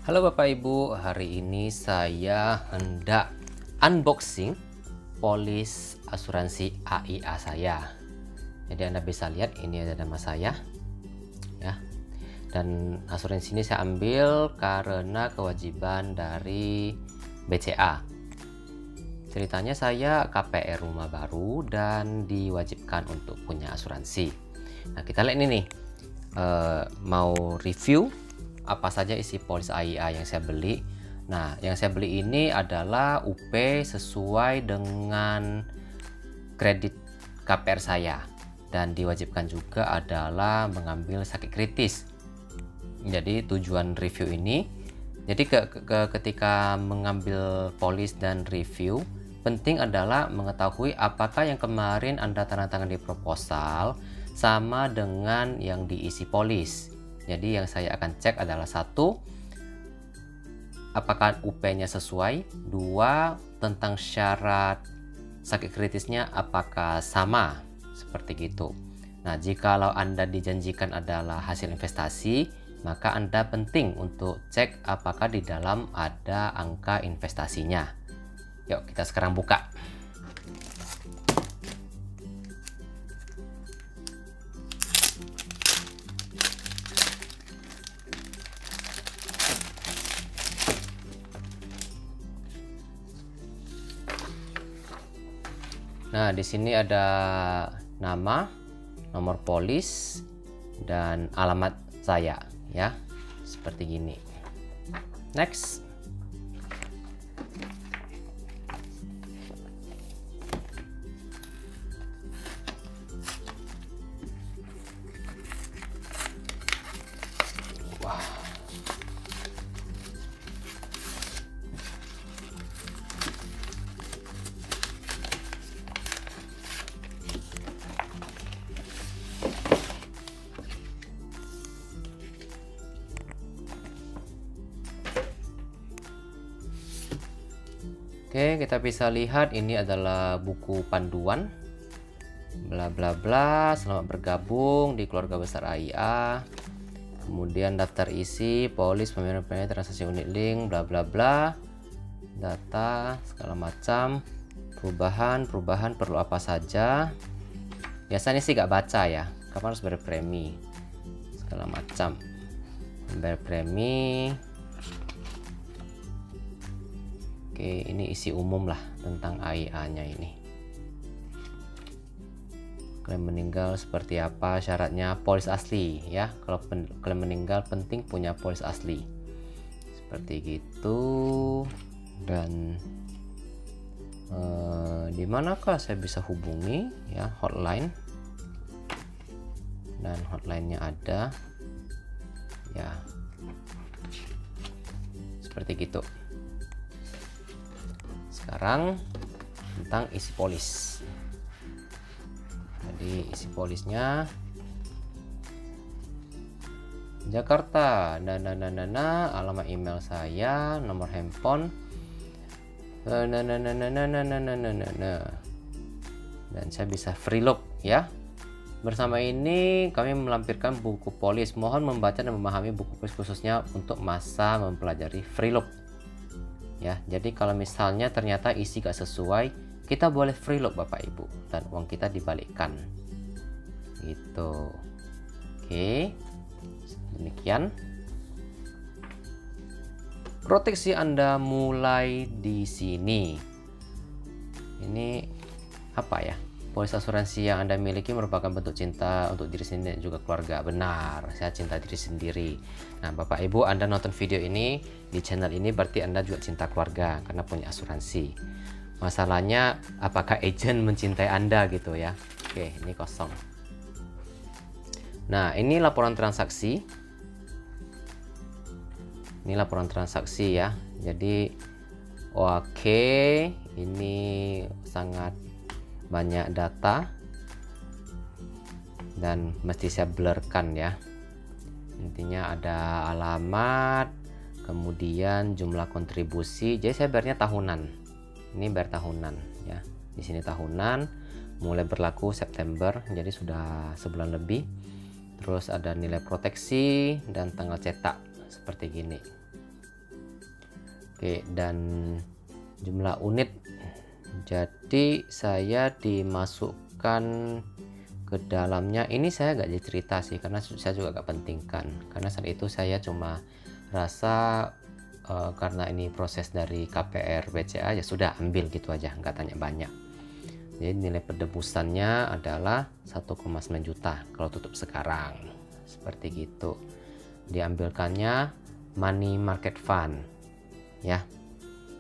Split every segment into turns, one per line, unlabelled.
Halo Bapak Ibu, hari ini saya hendak unboxing polis asuransi AIA saya. Jadi Anda bisa lihat ini ada nama saya ya. Dan asuransi ini saya ambil karena kewajiban dari BCA. Ceritanya saya KPR rumah baru dan diwajibkan untuk punya asuransi. Nah, kita lihat ini nih, mau review apa saja isi polis AIA yang saya beli. Nah, yang saya beli ini adalah UP sesuai dengan kredit KPR saya, dan diwajibkan juga adalah mengambil sakit kritis. Jadi tujuan review ini, jadi ketika mengambil polis dan review, penting adalah mengetahui apakah yang kemarin Anda tanda tangan di proposal sama dengan yang diisi polis. Jadi yang saya akan cek adalah satu, apakah UP-nya sesuai. Dua, tentang syarat sakit kritisnya apakah sama, seperti gitu. Nah, jikalau Anda dijanjikan adalah hasil investasi, maka Anda penting untuk cek apakah di dalam ada angka investasinya. Yuk kita sekarang buka. Nah, di sini ada nama, nomor polis, dan alamat saya ya. Seperti gini. Next. Wah. Oke, kita bisa lihat ini adalah buku panduan bla bla bla, selamat bergabung di keluarga besar AIA. Kemudian daftar isi, polis, pembayaran transaksi unit link, bla bla bla, data segala macam, perubahan perlu apa saja. Biasanya sih gak baca ya, kapan harus bayar premi segala macam, bayar premi. Oke, ini isi umum lah tentang AIA-nya ini. Klaim meninggal seperti apa syaratnya, polis asli ya. Kalau klaim meninggal penting punya polis asli. Seperti gitu. Dan di manakah saya bisa hubungi ya, hotline. Dan hotline-nya ada. Ya. Seperti gitu. Sekarang tentang isi polis. Jadi isi polisnya Jakarta, alamat email saya, nomor handphone, dan saya bisa free look ya. Bersama ini kami melampirkan buku polis. Mohon membaca dan memahami buku polis khususnya untuk masa mempelajari free look. Ya, jadi kalau misalnya ternyata isi gak sesuai, kita boleh free look Bapak Ibu, dan uang kita dibalikkan gitu. Oke, demikian. Proteksi Anda mulai di sini. Ini apa ya, polis asuransi yang Anda miliki merupakan bentuk cinta untuk diri sendiri dan juga keluarga. Benar, saya cinta diri sendiri. Nah, Bapak Ibu, Anda nonton video ini di channel ini berarti Anda juga cinta keluarga karena punya asuransi. Masalahnya apakah agent mencintai Anda gitu ya. Oke, ini kosong. Nah, ini laporan transaksi. Ini laporan transaksi ya. Jadi oke, ini sangat banyak data dan mesti saya blurkan ya. Intinya ada alamat, kemudian jumlah kontribusi. Jadi saya bayarnya tahunan. Ini bayar tahunan ya. Di sini tahunan, mulai berlaku September, jadi sudah sebulan lebih. Terus ada nilai proteksi dan tanggal cetak seperti gini. Oke, dan jumlah unit. Jadi saya dimasukkan ke dalamnya. Ini saya nggak cerita sih, karena saya juga nggak pentingkan. Karena saat itu saya cuma rasa karena ini proses dari KPR BCA, ya sudah ambil gitu aja, nggak tanya banyak. Jadi nilai pendebusannya adalah 1,9 juta kalau tutup sekarang, seperti gitu. Diambilkannya money market fund, ya.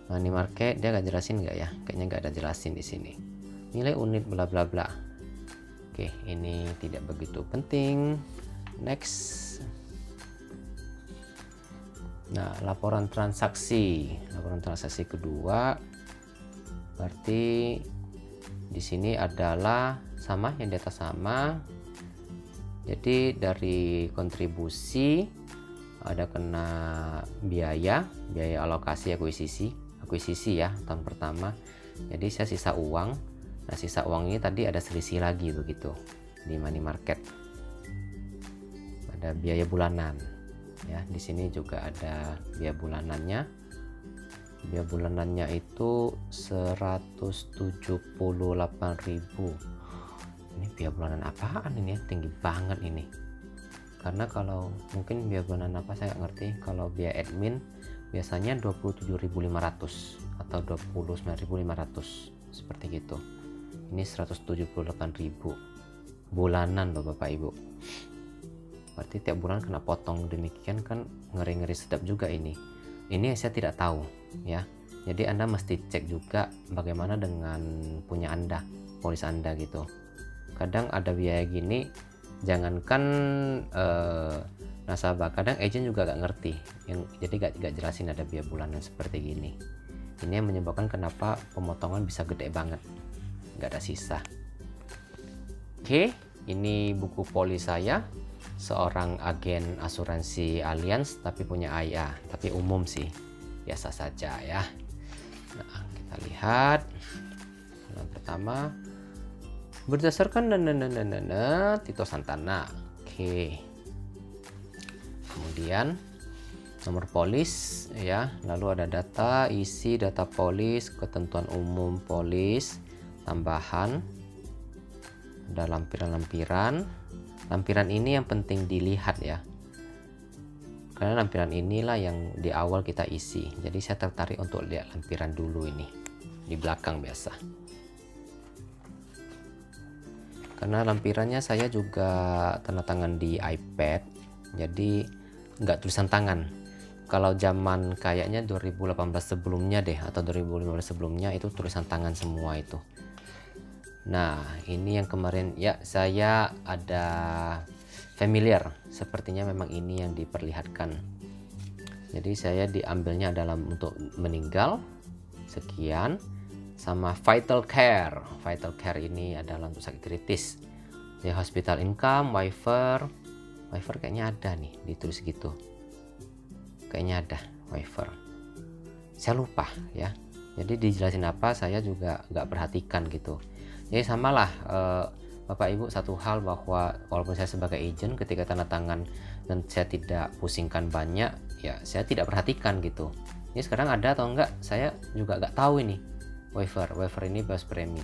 Money market dia nggak jelasin nggak ya? Kayaknya nggak ada jelasin di sini. Nilai unit bla bla bla. Oke, ini tidak begitu penting. Next. Nah, laporan transaksi kedua, berarti di sini adalah sama, yang di atas sama. Jadi dari kontribusi ada kena biaya alokasi akuisisi ya tahun pertama. Jadi saya sisa uang. Nah, sisa uang ini tadi ada selisih lagi begitu di money market. Ada biaya bulanan. Ya, di sini juga ada biaya bulanannya. Biaya bulanannya itu 178.000. Ini biaya bulanan apaan ini ya? Tinggi banget ini. Karena kalau mungkin biaya bulanan apa saya nggak ngerti. Kalau biaya admin biasanya 27.500 atau 29.500 seperti gitu. Ini 178.000 bulanan loh Bapak Ibu. Berarti tiap bulan kena potong, demikian kan ngeri-ngeri sedap juga ini. Ini saya tidak tahu ya. Jadi Anda mesti cek juga bagaimana dengan punya Anda, polis Anda gitu. Kadang ada biaya gini, jangankan nasabah, kadang agent juga gak ngerti. Jadi gak jelasin ada biaya bulanan seperti gini. Ini yang menyebabkan kenapa pemotongan bisa gede banget, gak ada sisa. Oke, ini buku polis saya. Seorang agen asuransi Allianz tapi punya IA, tapi umum sih, biasa saja ya. Nah, kita lihat yang pertama, berdasarkan Tito Santana. Oke, kemudian nomor polis ya, lalu ada data, isi data polis, ketentuan umum polis, tambahan, ada lampiran-lampiran. Lampiran ini yang penting dilihat ya, karena lampiran inilah yang di awal kita isi. Jadi saya tertarik untuk lihat lampiran dulu ini di belakang biasa, karena lampirannya saya juga tanda tangan di iPad, jadi nggak tulisan tangan. Kalau zaman kayaknya 2018 sebelumnya deh, atau 2015 sebelumnya, itu tulisan tangan semua itu. Nah, ini yang kemarin ya saya ada familiar, sepertinya memang ini yang diperlihatkan. Jadi saya diambilnya dalam untuk meninggal sekian, sama vital care. Vital care ini adalah untuk sakit kritis. Ya, hospital income, waiver kayaknya ada nih ditulis gitu. Kayaknya ada waiver. Saya lupa ya. Jadi dijelasin apa saya juga nggak perhatikan gitu. Jadi samalah Bapak Ibu, satu hal bahwa walaupun saya sebagai agent, ketika tanda tangan dan saya tidak pusingkan banyak, ya saya tidak perhatikan gitu. Ini sekarang ada atau enggak, saya juga nggak tahu ini. Waiver ini bebas premi.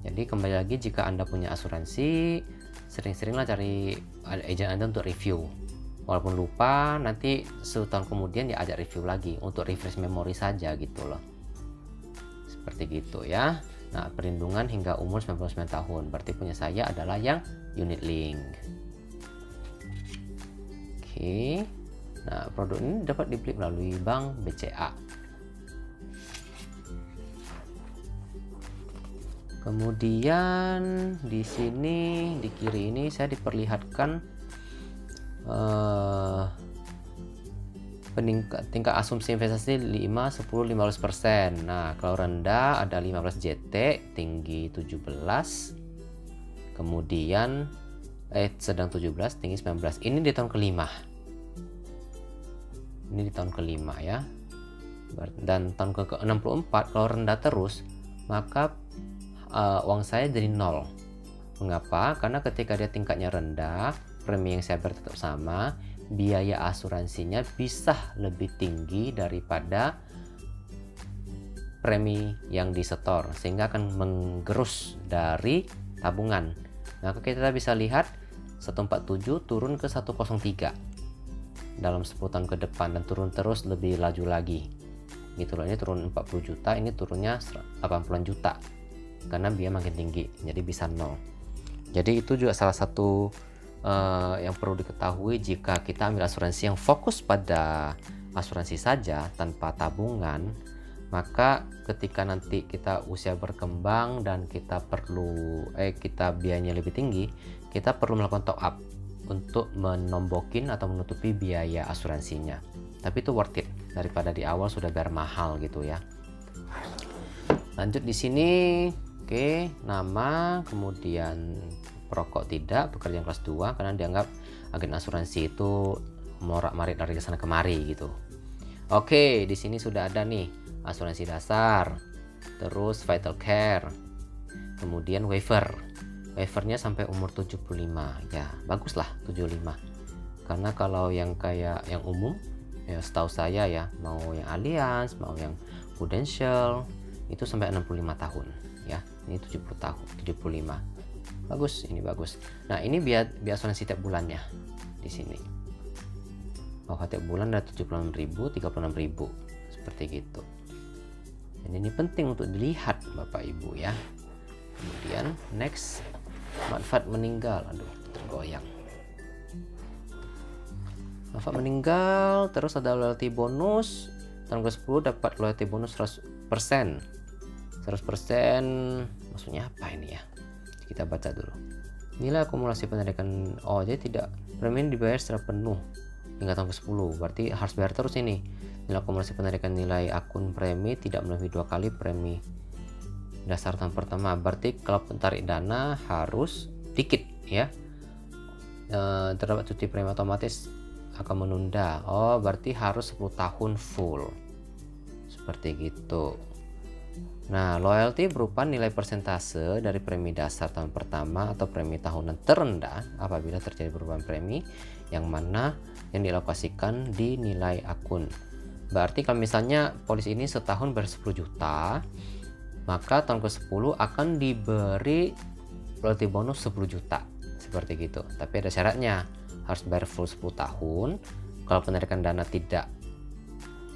Jadi kembali lagi, jika Anda punya asuransi, sering-seringlah cari agent Anda untuk review. Walaupun lupa, nanti setahun kemudian ya ajak review lagi untuk refresh memori saja gitu loh. Seperti gitu ya. Nah, perlindungan hingga umur 99 tahun. Berarti punya saya adalah yang unit link. Oke. Nah, produk ini dapat dibeli melalui Bank BCA. Kemudian di sini di kiri ini saya diperlihatkan tingkat asumsi investasi 5, 10, 15%. Nah, kalau rendah ada 15 JT, tinggi 17. Kemudian sedang 17, tinggi 19. Ini di tahun kelima. Ini di tahun kelima ya. Dan tahun ke-64 kalau rendah terus, maka uang saya jadi 0. Mengapa? Karena ketika dia tingkatnya rendah, premi yang saya bayar tetap sama, biaya asuransinya bisa lebih tinggi daripada premi yang disetor, sehingga akan menggerus dari tabungan. Nah, kita bisa lihat 147 turun ke 103 dalam 10 tahun ke depan, dan turun terus lebih laju lagi gitu loh. Ini turun 40 juta, ini turunnya 80 juta karena biaya makin tinggi, jadi bisa nol. Jadi itu juga salah satu yang perlu diketahui jika kita ambil asuransi yang fokus pada asuransi saja tanpa tabungan. Maka ketika nanti kita usia berkembang dan kita biayanya lebih tinggi, kita perlu melakukan top up untuk menombokin atau menutupi biaya asuransinya. Tapi itu worth it daripada di awal sudah bayar mahal gitu ya. Lanjut di sini, oke, nama, kemudian perokok tidak, pekerjaan kelas 2 karena dianggap agen asuransi itu morak-marik dari sana kemari gitu. Oke, di sini sudah ada nih asuransi dasar, terus vital care, kemudian waiver. Waivernya sampai umur 75. Ya, baguslah 75. Karena kalau yang kayak yang umum, ya setahu saya ya, mau yang Allianz, mau yang Prudential itu sampai 65 tahun ya. Ini 70 tahun, 75. Bagus, ini bagus. Nah, ini biaya asuransi tiap bulannya di sini. Bahwa tiap bulan ada 76.000, 36.000 seperti gitu. Dan ini penting untuk dilihat Bapak Ibu ya. Kemudian next, manfaat meninggal. Aduh, tergoyang. Manfaat meninggal, terus ada loyalty bonus. Tahun ke-10 dapat loyalty bonus 100%. 100% maksudnya apa ini ya? Kita baca dulu. Nilai akumulasi penarikan, jadi tidak, premi dibayar secara penuh hingga tahun ke-10, berarti harus bayar terus ini. Nilai akumulasi penarikan nilai akun premi tidak melebihi 2 kali premi dasar tahun pertama, berarti kalau penarik dana harus dikit ya. Terdapat cuti premi otomatis akan menunda, berarti harus 10 tahun full seperti gitu. Nah, loyalty berupa nilai persentase dari premi dasar tahun pertama atau premi tahunan terendah apabila terjadi perubahan premi yang mana yang dialokasikan di nilai akun. Berarti kalau misalnya polis ini setahun bayar 10 juta, maka tahun ke-10 akan diberi loyalty bonus 10 juta. Seperti gitu. Tapi ada syaratnya, harus bayar full 10 tahun. Kalau penarikan dana tidak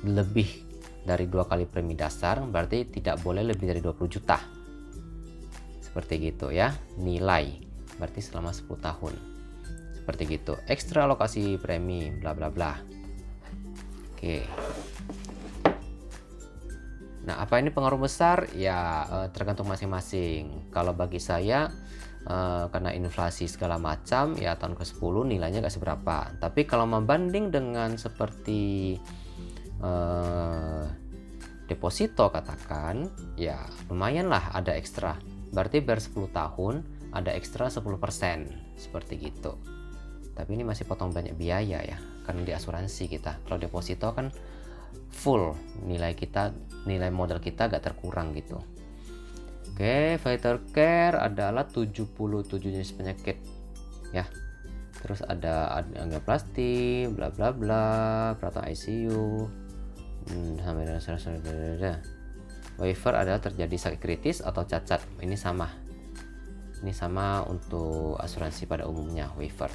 lebih dari 2 kali premi dasar, berarti tidak boleh lebih dari 20 juta. Seperti gitu ya, nilai. Berarti selama 10 tahun. Seperti gitu. Ekstra alokasi premi, bla bla bla. Oke. Nah, apa ini pengaruh besar? Ya, tergantung masing-masing. Kalau bagi saya, karena inflasi segala macam, ya tahun ke-10 nilainya gak seberapa. Tapi kalau membanding dengan seperti deposito katakan, ya lumayan lah ada ekstra. Berarti bayar 10 tahun ada ekstra 10%, seperti gitu. Tapi ini masih potong banyak biaya ya, karena di asuransi kita. Kalau deposito kan full nilai kita, nilai modal kita gak terkurang gitu. Oke, vital care adalah 77 jenis penyakit ya. Terus ada angioplasti, bla bla bla, perawatan ICU, sampai dengan waiver adalah terjadi sakit kritis atau cacat. Ini sama. Ini sama untuk asuransi pada umumnya, waiver.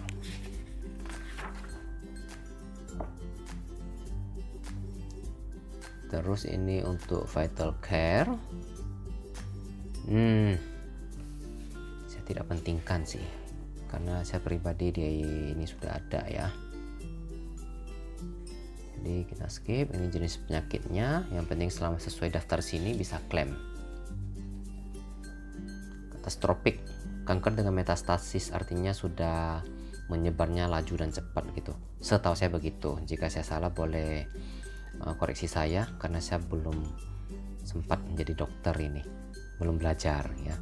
Terus ini untuk vital care. Saya tidak pentingkan sih, karena saya pribadi ini sudah ada ya. Jadi kita skip, ini jenis penyakitnya. Yang penting selama sesuai daftar sini bisa klaim. Katastropik, kanker dengan metastasis, artinya sudah menyebarnya laju dan cepat gitu. Setahu saya begitu. Jika saya salah boleh koreksi saya, karena saya belum sempat menjadi dokter ini, belum belajar ya.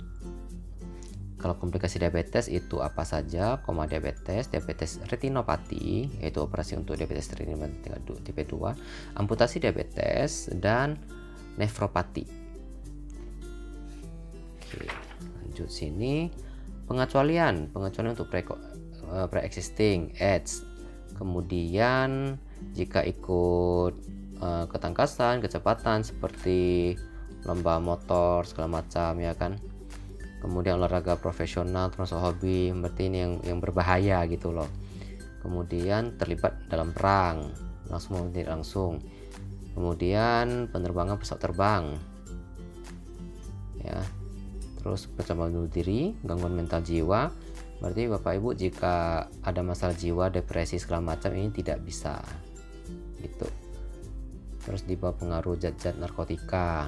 Kalau komplikasi diabetes itu apa saja? Koma diabetes, diabetes retinopati, yaitu operasi untuk diabetes retinopati tipe 2, amputasi diabetes, dan nefropati. Oke, lanjut sini. Pengecualian untuk pre-existing AIDS. Kemudian jika ikut ketangkasan, kecepatan seperti lomba motor segala macam ya kan. Kemudian olahraga profesional termasuk hobi, berarti ini yang berbahaya gitu loh. Kemudian terlibat dalam perang langsung maupun tidak langsung. Kemudian penerbangan pesawat terbang ya. Terus pencemaran bunuh diri, gangguan mental jiwa, berarti Bapak Ibu jika ada masalah jiwa, depresi segala macam ini tidak bisa gitu. Terus di bawah pengaruh zat-zat narkotika,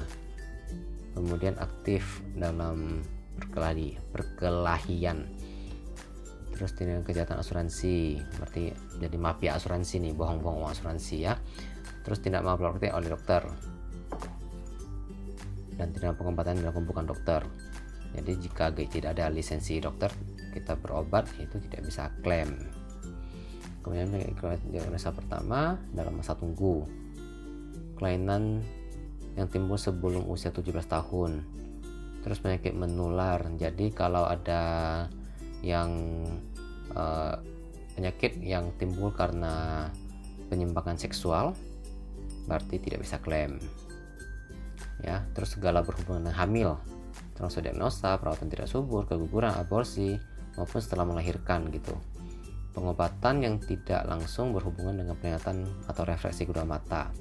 kemudian aktif dalam perkelahian, terus tindakan kejahatan asuransi, berarti jadi mafia asuransi nih, bohong-bohong uang asuransi ya. Terus tindak malpraktik oleh dokter dan tindakan pengobatan dilakukan bukan dokter. Jadi jika tidak ada lisensi dokter kita berobat itu tidak bisa klaim. Kemudian diagnosa pertama dalam masa tunggu, kelainan yang timbul sebelum usia 17 tahun. Terus penyakit menular, jadi kalau ada yang penyakit yang timbul karena penyimpangan seksual berarti tidak bisa klaim ya. Terus segala berhubungan dengan hamil, termasuk diagnosa, perawatan tidak subur, keguguran, aborsi maupun setelah melahirkan gitu. Pengobatan yang tidak langsung berhubungan dengan penglihatan atau refraksi kedua mata.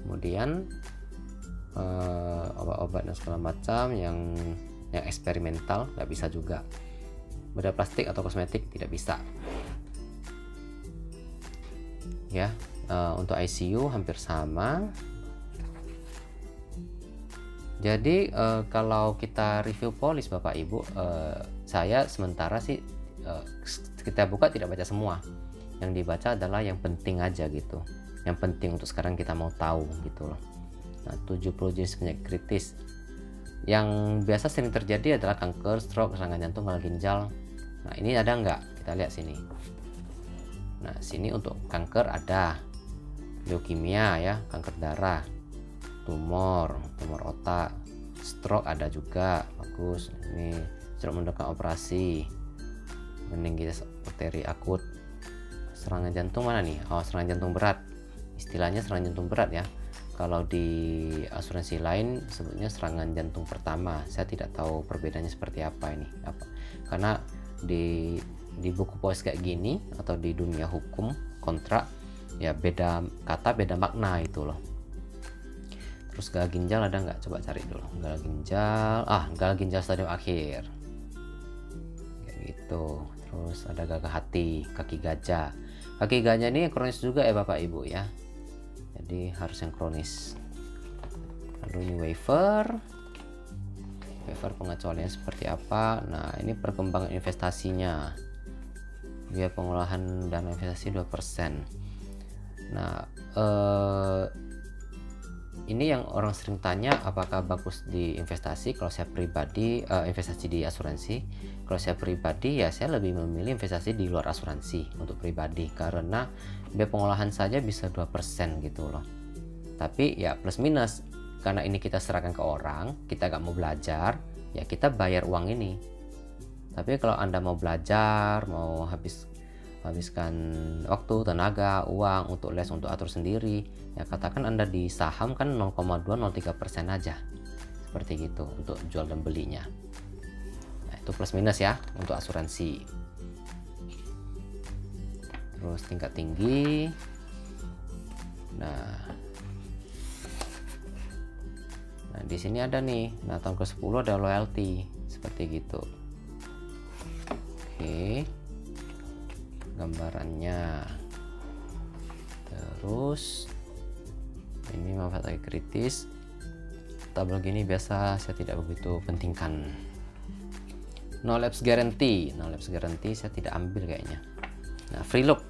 Kemudian obat-obat dan segala macam yang eksperimental nggak bisa juga. Benda plastik atau kosmetik tidak bisa ya. Untuk ICU hampir sama. Jadi kalau kita review polis Bapak Ibu, saya sementara sih kita buka tidak baca semua. Yang dibaca adalah yang penting aja gitu, yang penting untuk sekarang kita mau tahu gitu loh. Nah, 70 jenis penyakit kritis yang biasa sering terjadi adalah kanker, stroke, serangan jantung, gagal ginjal. Nah, ini ada nggak? Kita lihat sini. Nah, sini untuk kanker ada leukemia ya, kanker darah, tumor otak, stroke ada juga, bagus. Ini stroke mendekat operasi, meningitis bakteri akut. Serangan jantung mana nih? Oh, serangan jantung berat. Istilahnya serangan jantung berat ya. Kalau di asuransi lain sebutnya serangan jantung pertama. Saya tidak tahu perbedaannya seperti apa ini. Karena di buku polis kayak gini atau di dunia hukum kontrak ya beda kata beda makna itu loh. Terus gagal ginjal ada nggak? Coba cari dulu. Gagal ginjal stadium akhir. Kayak gitu. Terus ada gagal hati, kaki gajah. Kaki gajah ini kronis juga ya Bapak Ibu ya. Jadi harus yang kronis. Lalu ini waiver pengecualian seperti apa. Nah, ini perkembangan investasinya, biaya pengolahan dana investasi 2%. Nah, ini yang orang sering tanya, apakah bagus di investasi? Kalau saya pribadi investasi di asuransi, kalau saya pribadi ya saya lebih memilih investasi di luar asuransi untuk pribadi, karena biaya pengolahan saja bisa 2% gitu loh. Tapi ya plus minus, karena ini kita serahkan ke orang, kita gak mau belajar, ya kita bayar uang ini. Tapi kalau Anda mau belajar, mau habiskan waktu, tenaga, uang untuk les, untuk atur sendiri, ya katakan Anda di saham kan 0,203% aja, seperti gitu untuk jual dan belinya. Nah, itu plus minus ya untuk asuransi. Terus tingkat tinggi. Nah di sini ada nih. Nah, tahun ke-10 ada loyalty seperti gitu. Oke. Gambarannya. Terus ini manfaat kritis. Tabel gini biasa saya tidak begitu pentingkan. No lapse guarantee. No lapse guarantee saya tidak ambil kayaknya. Nah, free look.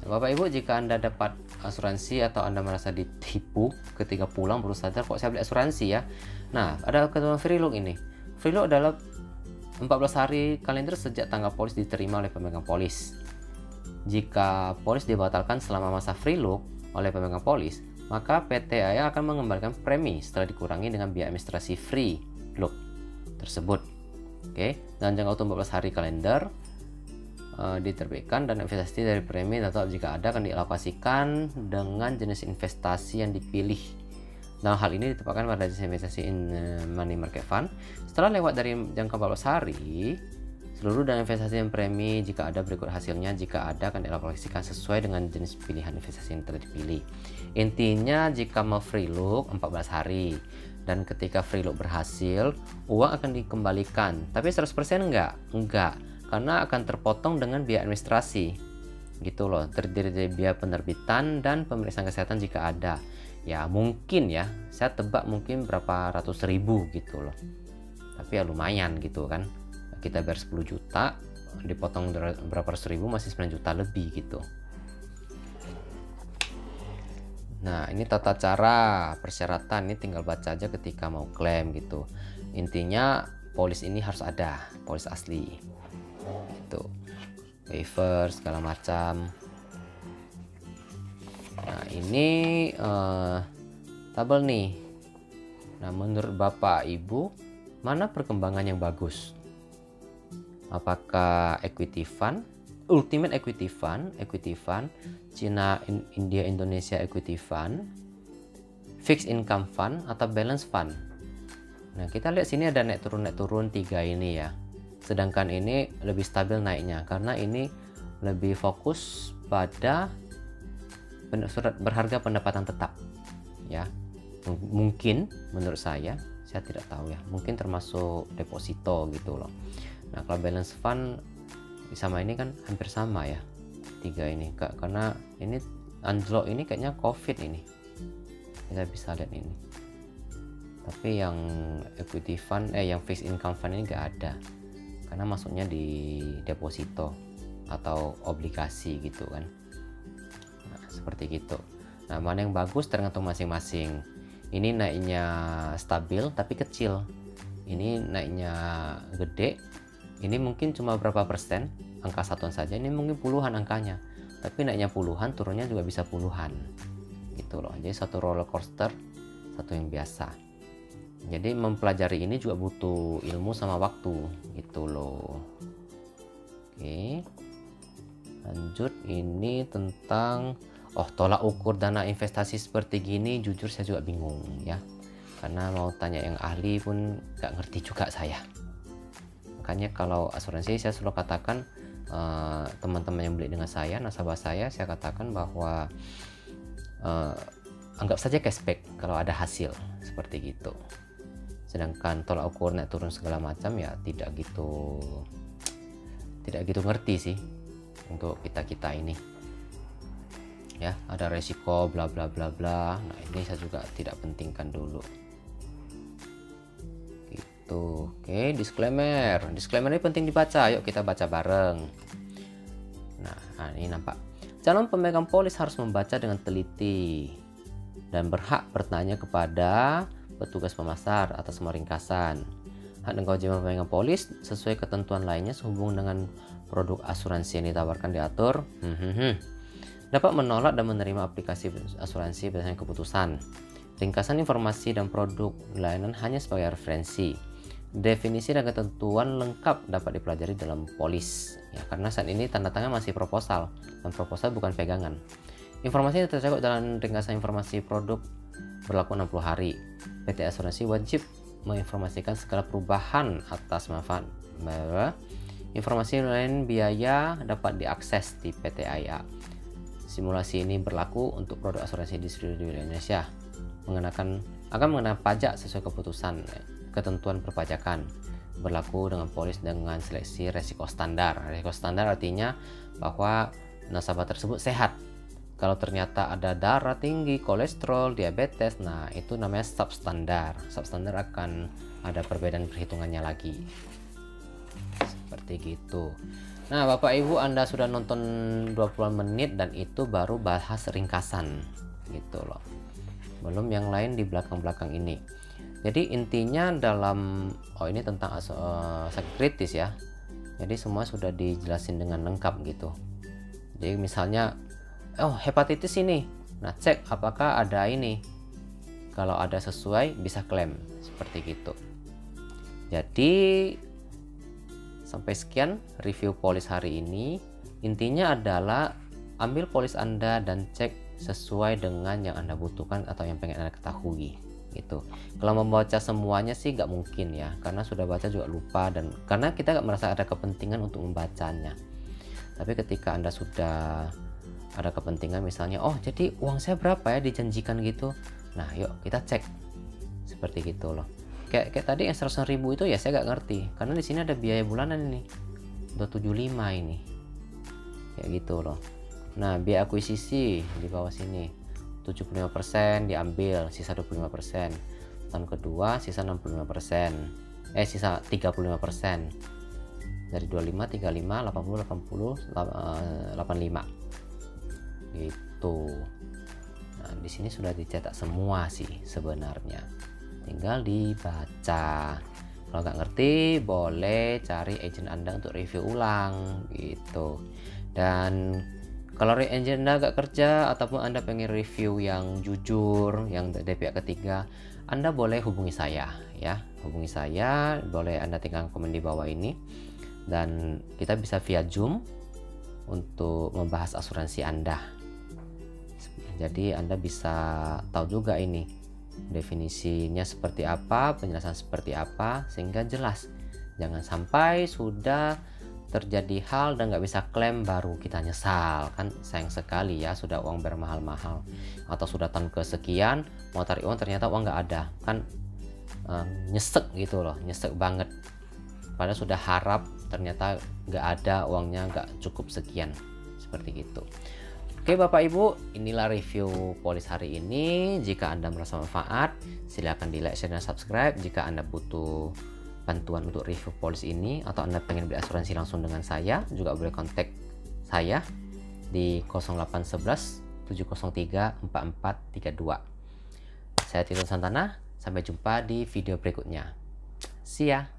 Bapak Ibu, jika Anda dapat asuransi atau Anda merasa ditipu ketika pulang baru sadar kok saya beli asuransi ya. Nah, ada ketentuan free look ini. Free look adalah 14 hari kalender sejak tanggal polis diterima oleh pemegang polis. Jika polis dibatalkan selama masa free look oleh pemegang polis, maka PT AYA akan mengembalikan premi setelah dikurangi dengan biaya administrasi free look tersebut. Oke, dan jangka waktu 14 hari kalender diterbitkan dan investasi dari premi tetap jika ada akan dialokasikan dengan jenis investasi yang dipilih Nah, hal ini ditempatkan pada investasi in money market fund. Setelah lewat dari jangka 14 hari, seluruh dana investasi yang premi jika ada berikut hasilnya. Jika ada akan dialokasikan sesuai dengan jenis pilihan investasi yang telah dipilih. Intinya jika mau free look 14 hari dan ketika free look berhasil, uang akan dikembalikan. Tapi 100% enggak, karena akan terpotong dengan biaya administrasi. Gitu loh, terdiri dari biaya penerbitan dan pemeriksaan kesehatan jika ada. Ya mungkin ya, saya tebak mungkin berapa ratus ribu gitu loh. Tapi ya lumayan gitu kan. Kita bayar 10 juta, dipotong berapa ratus ribu masih 9 juta lebih gitu. Nah, ini tata cara persyaratan, ini tinggal baca aja ketika mau klaim gitu. Intinya polis ini harus ada, polis asli. Gitu. Waiver segala macam. Nah, ini tabel nih. Nah, menurut Bapak Ibu, mana perkembangan yang bagus? Apakah equity fund, ultimate equity fund, Cina, India, Indonesia equity fund, fixed income fund, atau balance fund? Nah, kita lihat sini ada naik turun 3 ini ya. Sedangkan ini lebih stabil naiknya karena ini lebih fokus pada surat berharga pendapatan tetap ya. Mungkin menurut saya tidak tahu ya, mungkin termasuk deposito gitu loh. Nah, kalau balance fund sama ini kan hampir sama ya, 3 ini karena ini anjlok ini kayaknya COVID ini, kita bisa lihat ini. Tapi yang equity fund yang fixed income fund ini nggak ada karena masuknya di deposito atau obligasi gitu kan. Nah, seperti gitu. Nah, mana yang bagus tergantung masing-masing. Ini naiknya stabil tapi kecil, ini naiknya gede, ini mungkin cuma berapa persen, angka satuan saja, ini mungkin puluhan angkanya, tapi naiknya puluhan, turunnya juga bisa puluhan gitu loh. Jadi satu roller coaster, satu yang biasa. Jadi mempelajari ini juga butuh ilmu sama waktu gitu loh. Oke, lanjut. Ini tentang tolak ukur dana investasi seperti gini, jujur saya juga bingung ya, karena mau tanya yang ahli pun gak ngerti juga saya. Makanya kalau asuransi saya selalu katakan, teman-teman yang beli dengan saya, nasabah saya katakan bahwa anggap saja cashback kalau ada hasil seperti gitu. Sedangkan tolak ukur naik turun segala macam ya tidak gitu ngerti sih untuk kita ini ya. Ada resiko bla bla bla bla. Nah, ini saya juga tidak pentingkan dulu gitu. Oke, disclaimer ini penting dibaca, yuk kita baca bareng. Nah, ini nampak, calon pemegang polis harus membaca dengan teliti dan berhak bertanya kepada petugas pemasar atas semua ringkasan. Hak dan kewajiban pemegang polis sesuai ketentuan lainnya sehubungan dengan produk asuransi yang ditawarkan diatur. Dapat menolak dan menerima aplikasi asuransi berdasarkan keputusan. Ringkasan informasi dan produk layanan hanya sebagai referensi. Definisi dan ketentuan lengkap dapat dipelajari dalam polis ya, karena saat ini tanda tangan masih proposal dan proposal bukan pegangan. Informasi yang tercakup dalam ringkasan informasi produk berlaku 60 hari. PT Asuransi wajib menginformasikan segala perubahan atas manfaat. Informasi lain biaya dapat diakses di PT AIA. Simulasi ini berlaku untuk produk asuransi distribusi di Indonesia. Akan mengenakan pajak sesuai keputusan ketentuan perpajakan. Berlaku dengan polis dengan seleksi resiko standar. Resiko standar artinya bahwa nasabah tersebut sehat. Kalau ternyata ada darah tinggi, kolesterol, diabetes, nah itu namanya substandar. Substandar akan ada perbedaan perhitungannya lagi. Seperti gitu. Nah, Bapak Ibu, Anda sudah nonton 20 menit dan itu baru bahas ringkasan gitu loh. Belum yang lain di belakang-belakang ini. Jadi intinya dalam ini tentang sakit kritis ya. Jadi semua sudah dijelasin dengan lengkap gitu. Jadi misalnya hepatitis ini. Nah, cek apakah ada ini. Kalau ada sesuai bisa klaim seperti gitu. Jadi sampai sekian review polis hari ini. Intinya adalah ambil polis Anda dan cek sesuai dengan yang Anda butuhkan atau yang pengen Anda ketahui gitu. Kalau membaca semuanya sih nggak mungkin ya, karena sudah baca juga lupa, dan karena kita nggak merasa ada kepentingan untuk membacanya. Tapi ketika Anda sudah ada kepentingan, misalnya oh jadi uang saya berapa ya dijanjikan gitu, nah yuk kita cek seperti gitu loh. Kayak tadi yang 100.000 itu ya saya nggak ngerti, karena di sini ada biaya bulanan ini udah 75 ini kayak gitu loh. Nah biaya akuisisi di bawah sini 75% diambil, sisa 25%. Tahun kedua sisa 65%, sisa 35%. Dari 25, 35, 80, 80, 85 gitu. Nah di sini sudah dicetak semua sih sebenarnya, tinggal dibaca. Kalau nggak ngerti boleh cari agent Anda untuk review ulang gitu. Dan kalau agent Anda nggak kerja ataupun Anda pengen review yang jujur, yang dari pihak ketiga, Anda boleh hubungi saya ya. Hubungi saya, boleh Anda tinggal komen di bawah ini, dan kita bisa via Zoom untuk membahas asuransi Anda. Jadi Anda bisa tahu juga ini definisinya seperti apa, penjelasan seperti apa, sehingga jelas. Jangan sampai sudah terjadi hal dan nggak bisa klaim baru kita nyesal, kan sayang sekali ya, sudah uang bermahal-mahal atau sudah tahun kesekian mau tarik uang ternyata uang nggak ada, kan nyesek gitu loh, nyesek banget, padahal sudah harap ternyata nggak ada, uangnya nggak cukup sekian, seperti gitu. Oke Bapak Ibu, inilah review polis hari ini. Jika Anda merasa manfaat, silahkan di like, share, dan subscribe. Jika Anda butuh bantuan untuk review polis ini atau Anda pengen beli asuransi langsung dengan saya, juga boleh kontak saya di 0811 703 4432. Saya Tito Santana, sampai jumpa di video berikutnya. See ya.